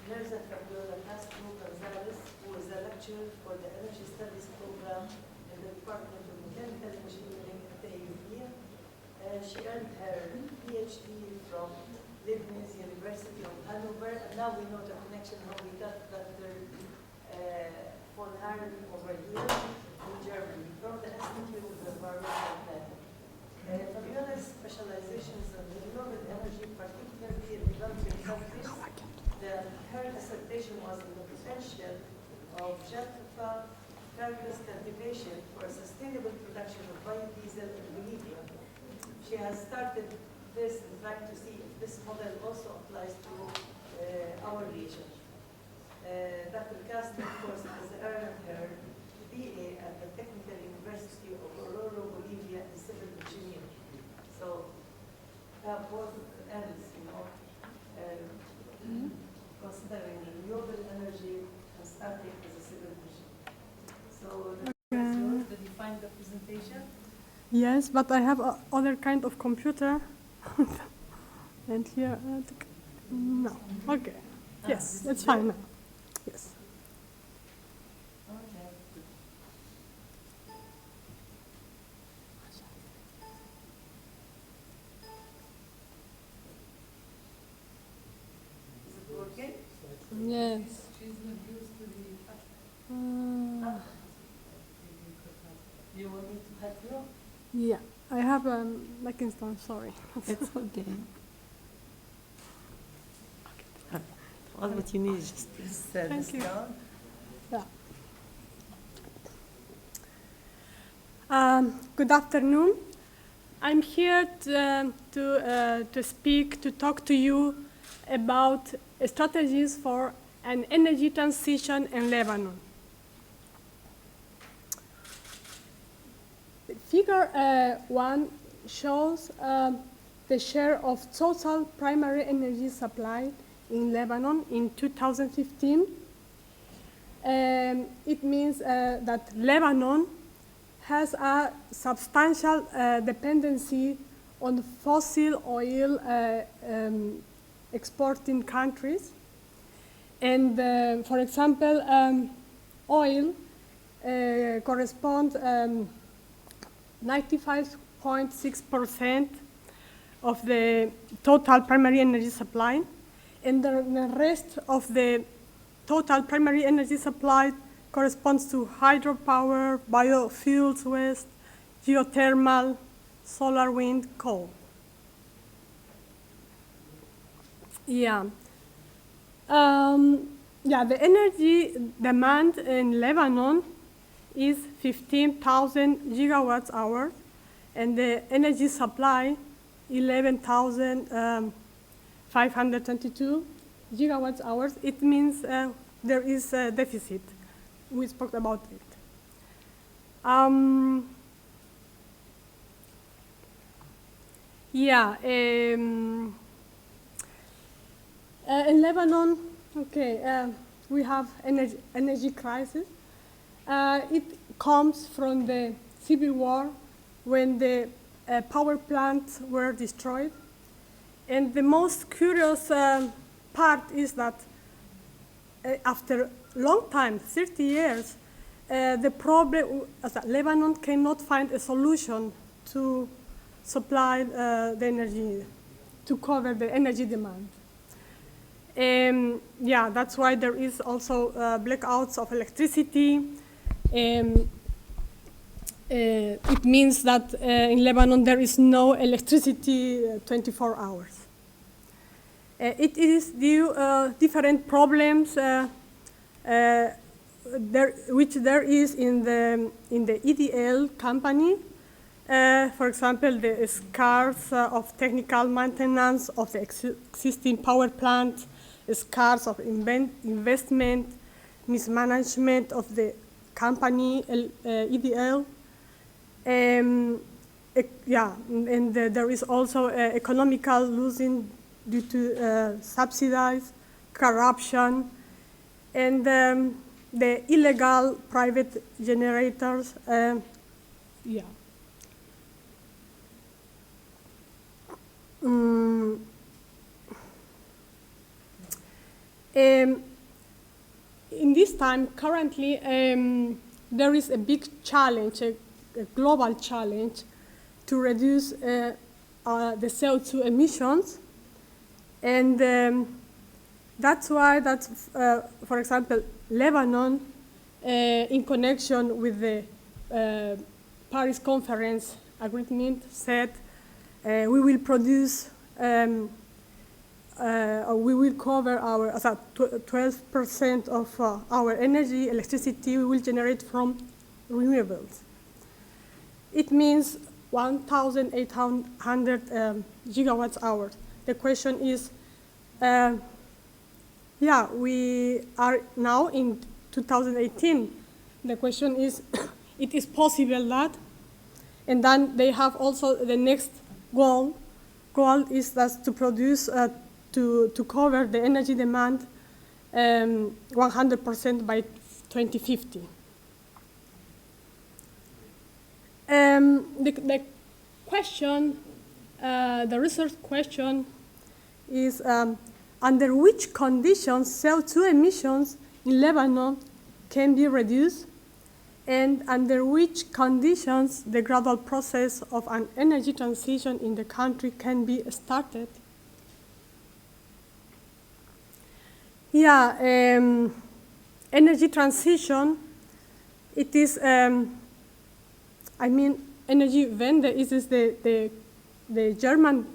Mirza Fabiola Castro Gonzalez, who is a lecturer for the Energy Studies program in the Department of Mechanical Engineering at the AUB. She earned her PhD from Lebanese University of Hanover, and now we know the connection how we got Dr. von Haaren over here in Germany from the Institute of Environmental Planning. Fabiola's specializations in renewable energy, particularly in developing countries. Her dissertation was on the potential of Jatfa carcass cultivation for sustainable production of biodiesel in Bolivia. She has started this, in fact, to see if this model also applies to our region. Dr. Castro, of course, has earned her BA at the Technical University of Oruro, Bolivia, in civil engineering. So, both ends, you know, considering renewable energy and starting as a civil engineer. So, did you find the presentation? Yes, but I have other kind of computer. And here, no. Okay. Yes, it's fine now. Yes. Okay. Is it working? Yes. She's not used to the You want me to help you? Yeah, I have a Macintosh, sorry. It's okay. All what you need is just this Thank you. down. Yeah. Good afternoon. I'm here to speak, to talk to you about strategies for an energy transition in Lebanon. Figure 1 shows the share of total primary energy supply in Lebanon in 2015. It means that Lebanon has a substantial dependency on fossil oil exporting countries. And for example, oil corresponds 95.6% of the total primary energy supply, and the rest of the total primary energy supply corresponds to hydropower, biofuels waste, geothermal, solar, wind, coal. Yeah. The energy demand in Lebanon is 15,000 gigawatts hours, and the energy supply 11,522 gigawatts hours. It means there is a deficit. We spoke about it. In Lebanon, we have energy crisis. It comes from the civil war when the power plants were destroyed. And the most curious part is that after a long time, 30 years, the problem is that Lebanon cannot find a solution to supply the energy, to cover the energy demand. That's why there is also blackouts of electricity. It means that in Lebanon there is no electricity 24 hours. It is due different problems which there is in the EDL company. For example, the scars of technical maintenance of the existing power plant, scars of investment, mismanagement of the company EDL. And there is also economical losing due to subsidies, corruption, and the illegal private generators. In this time, currently, there is a big challenge, a global challenge, to reduce the CO2 emissions. And that's why, for example, Lebanon, in connection with the Paris Conference agreement, said we will produce we will cover our 12% of our energy, electricity, we will generate from renewables. It means 1,800 gigawatts hours. The question is, we are now in 2018. The question is, it is possible that? And then they have also the next goal. Goal is that to produce to cover the energy demand 100% by 2050. The question, the research question is under which conditions CO2 emissions in Lebanon can be reduced, and under which conditions the gradual process of an energy transition in the country can be started. Energy transition, it is, Energiewende is the German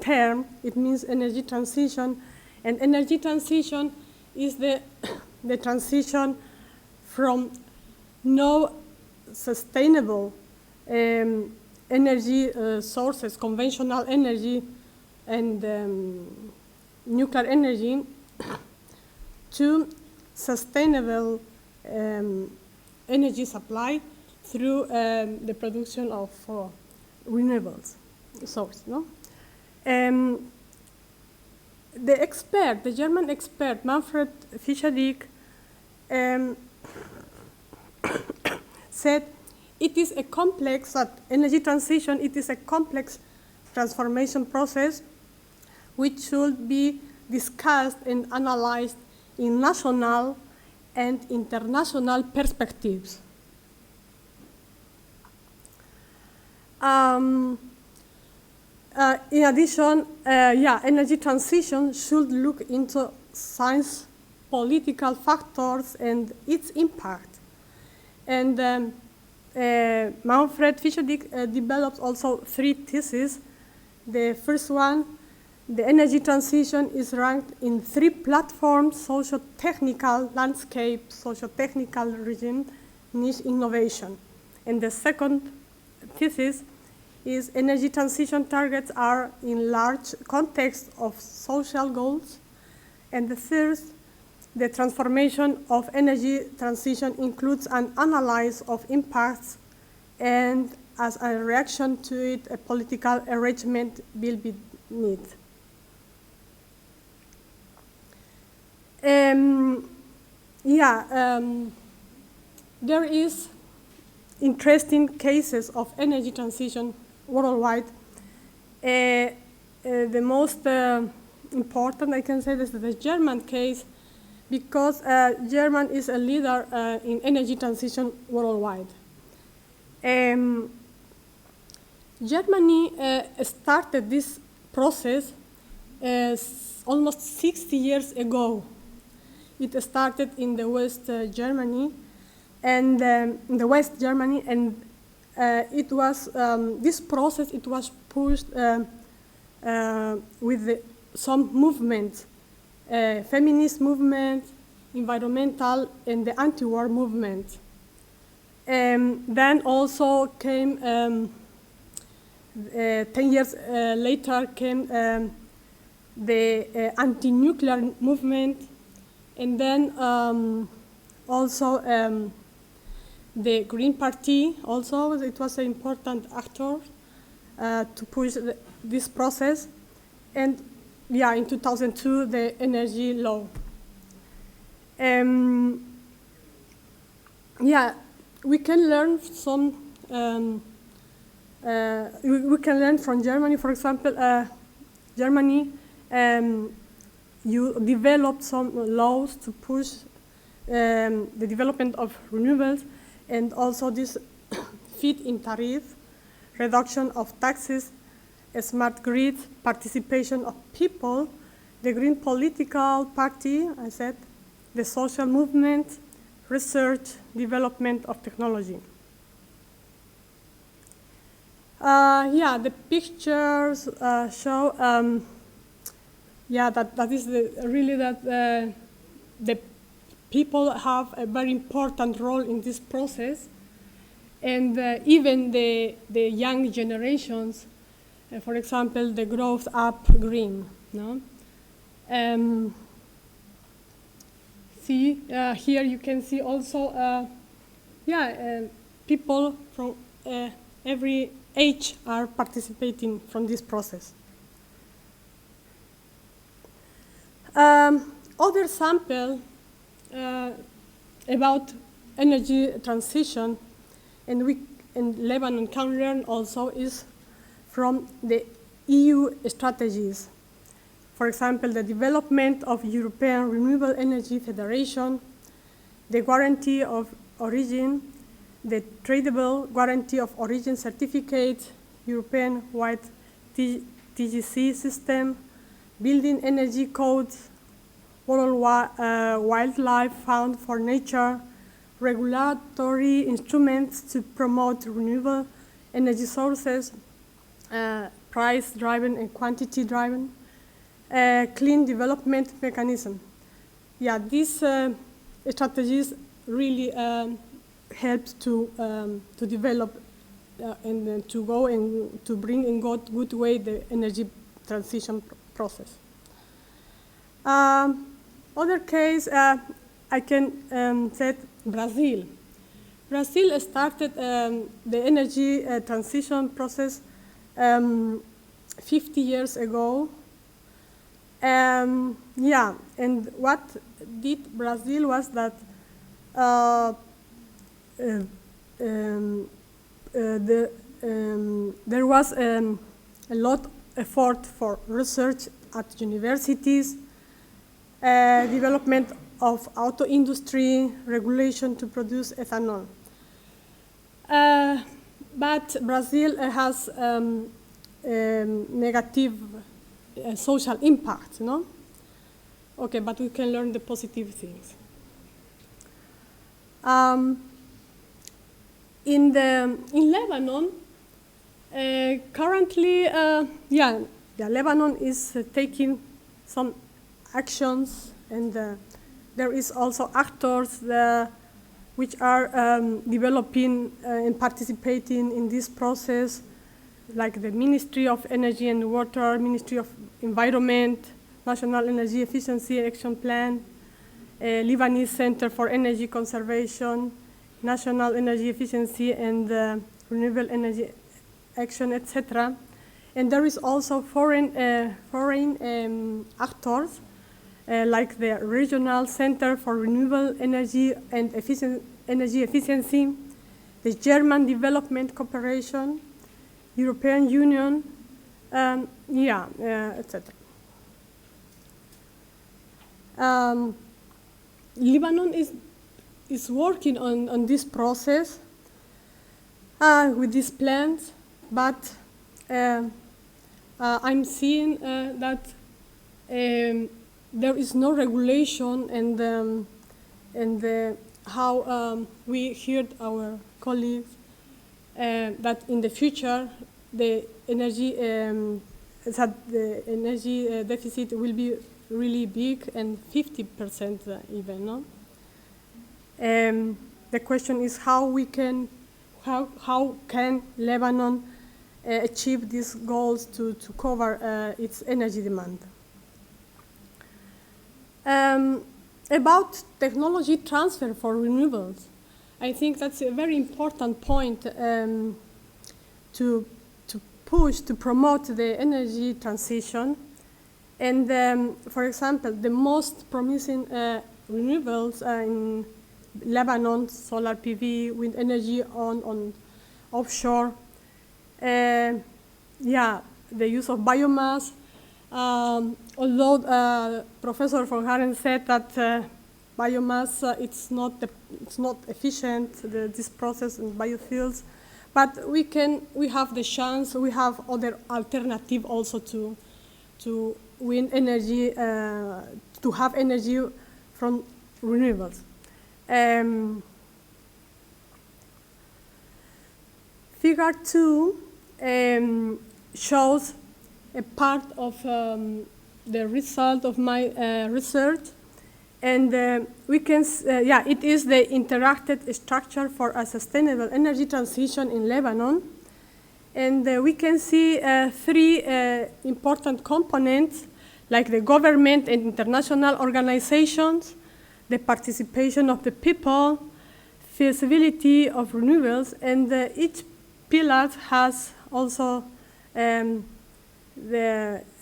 term. It means energy transition, and energy transition is the transition from no sustainable energy sources, conventional energy and nuclear energy, to sustainable energy supply through the production of renewables source. No? The German expert Manfred Fischer-Dick said it is a complex, energy transition, it is a complex transformation process which should be discussed and analyzed in national and international perspectives. In addition, energy transition should look into science, political factors, and its impact. And Manfred Fischer-Dick developed also 3 theses. The first one, the energy transition is ranked in 3 platforms: socio-technical landscape, socio-technical regime, niche innovation. And the second thesis is energy transition targets are in large context of social goals. And the third, the transformation of energy transition includes an analysis of impacts, and as a reaction to it, a political arrangement will be needed. There is interesting cases of energy transition worldwide. The most important, I can say, is the German case, because Germany is a leader in energy transition worldwide. Germany started this process almost 60 years ago. It started in the West Germany, and it was this process. It was pushed with some movements, feminist movement, environmental, and the anti-war movement. Then also came 10 years later came the anti-nuclear movement. And then also the Green Party, also, it was an important actor to push this process. And in 2002, the energy law. We can learn some, we can learn from Germany. For example, Germany you developed some laws to push the development of renewables, and also this fit in tariff, reduction of taxes, a smart grid, participation of people, the Green Political Party, I said, the social movement, research, development of technology. Yeah, the pictures show, that is really that the people have a very important role in this process, and even the young generations, for example, the growth up green. No? See, here you can see also, people from every age are participating from this process. Other sample about energy transition, and we in Lebanon can learn also, is from the EU strategies. For example, the development of European Renewable Energy Federation, the guarantee of origin, the tradable guarantee of origin certificate, European-wide TGC system, building energy codes, World Wildlife Fund for Nature, regulatory instruments to promote renewable energy sources, price-driven and quantity-driven, clean development mechanism. Yeah, these strategies really help to develop and to go and to bring in good way the energy transition process. Other case, I can say Brazil. Brazil started the energy transition process 50 years ago. Yeah, and what did Brazil was that there was a lot of effort for research at universities, development of auto industry, regulation to produce ethanol. But Brazil has negative social impact, no? Okay, but we can learn the positive things. In Lebanon, currently, Lebanon is taking some actions, and there is also actors which are developing and participating in this process, like the Ministry of Energy and Water, Ministry of Environment, National Energy Efficiency Action Plan, Lebanese Center for Energy Conservation, National Energy Efficiency and Renewable Energy Action, etc. And there is also foreign actors, like the Regional Center for Renewable Energy and Energy Efficiency, the German Development Cooperation, European Union, etc. Lebanon is working on this process with these plans, but I'm seeing that there is no regulation, and how we heard our colleagues that in the future the energy deficit will be really big, and 50% even. No? The question is how can Lebanon achieve these goals to cover its energy demand. About technology transfer for renewables, I think that's a very important point to push, to promote the energy transition. And for example, the most promising renewables in Lebanon, solar PV, wind energy on offshore, the use of biomass, Although Professor von Haren said that biomass it's not efficient, this process in biofuels, but we have the chance, we have other alternative also to win energy, to have energy from renewables. Figure 2 shows a part of the result of my research, and we can, it is the interacted structure for a sustainable energy transition in Lebanon. And we can see 3 important components, like the government and international organizations, the participation of the people, feasibility of renewables, and each pillar has also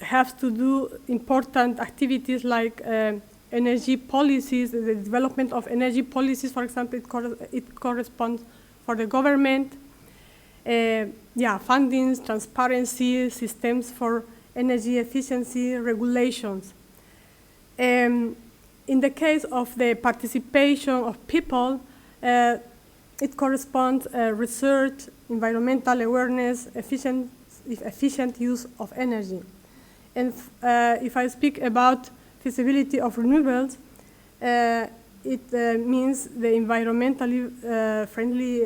have to do important activities like energy policies, the development of energy policies, for example, it corresponds for the government. Fundings, transparency, systems for energy efficiency, regulations. In the case of the participation of people, it corresponds research, environmental awareness, efficient use of energy. And if I speak about feasibility of renewables, it means the environmentally friendly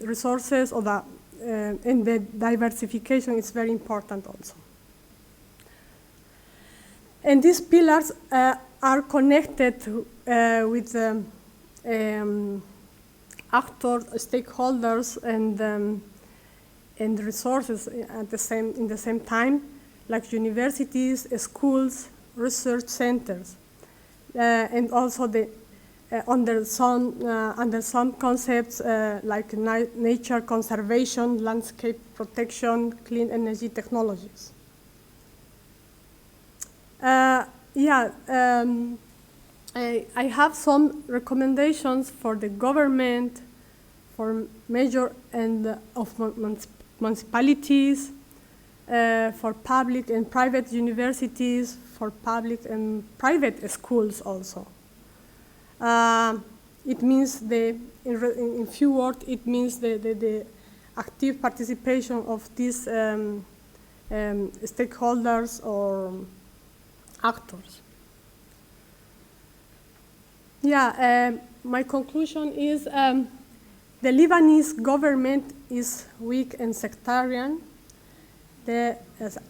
resources, or and the diversification is very important also. And these pillars are connected with actors, stakeholders, and resources in the same time, like universities, schools, research centers, and also under some concepts like nature conservation, landscape protection, clean energy technologies. I have some recommendations for the government, for major and of municipalities, for public and private universities, for public and private schools also. It means in few words, it means the active participation of these stakeholders or actors. My conclusion is the Lebanese government is weak and sectarian.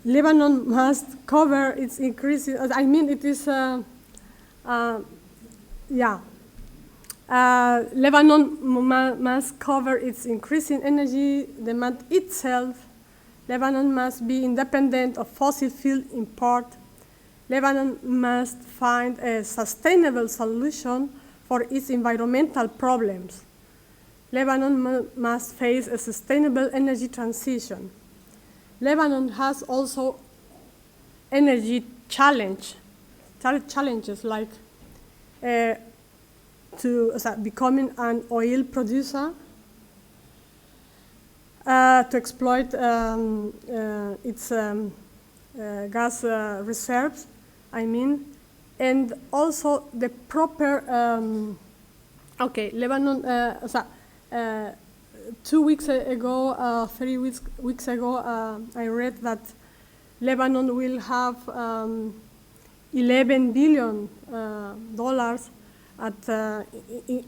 Lebanon must cover its increasing, it is, Lebanon must cover its increasing energy demand itself. Lebanon must be independent of fossil fuel import. Lebanon must find a sustainable solution for its environmental problems. Lebanon must face a sustainable energy transition. Lebanon has also energy challenges like becoming an oil producer, to exploit its gas reserves, and also the proper, Lebanon, 2 weeks ago, 3 weeks ago, I read that Lebanon will have $11 billion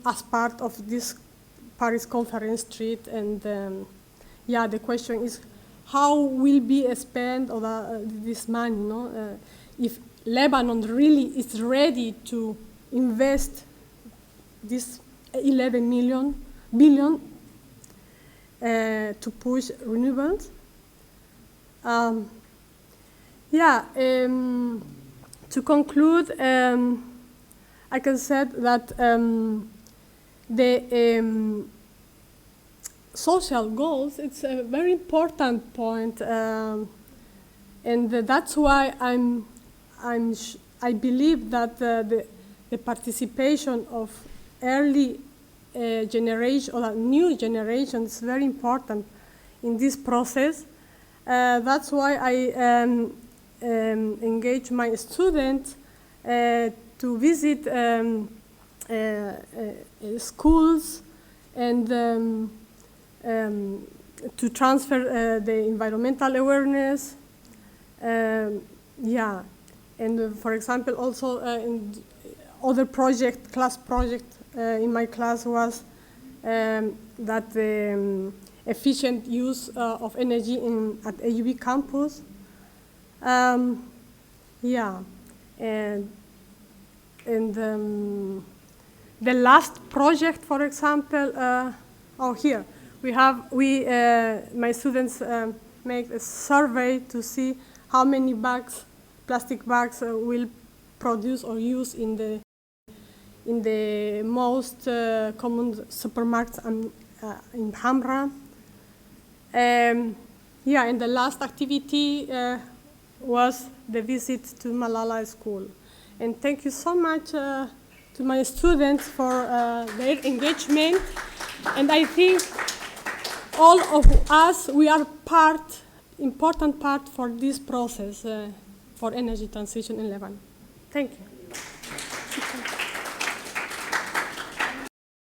as part of this Paris conference treaty, and the question is how will be spent this money, if Lebanon really is ready to invest this 11 billion to push renewables. To conclude, I can say that the social goals, it's a very important point, and that's why I believe that the participation of early generation or new generation is very important in this process. That's why I engage my students to visit schools and to transfer the environmental awareness. Yeah, and for example, also in other project, class project in my class was that the efficient use of energy at AUB campus. Yeah, and the last project, for example, here my students make a survey to see how many bags, plastic bags, will produce or use in the most common supermarkets in Hamra. Yeah, and the last activity was the visit to Malala School. And thank you so much to my students for their engagement. And I think all of us, we are important part for this process for energy transition in Lebanon. Thank you.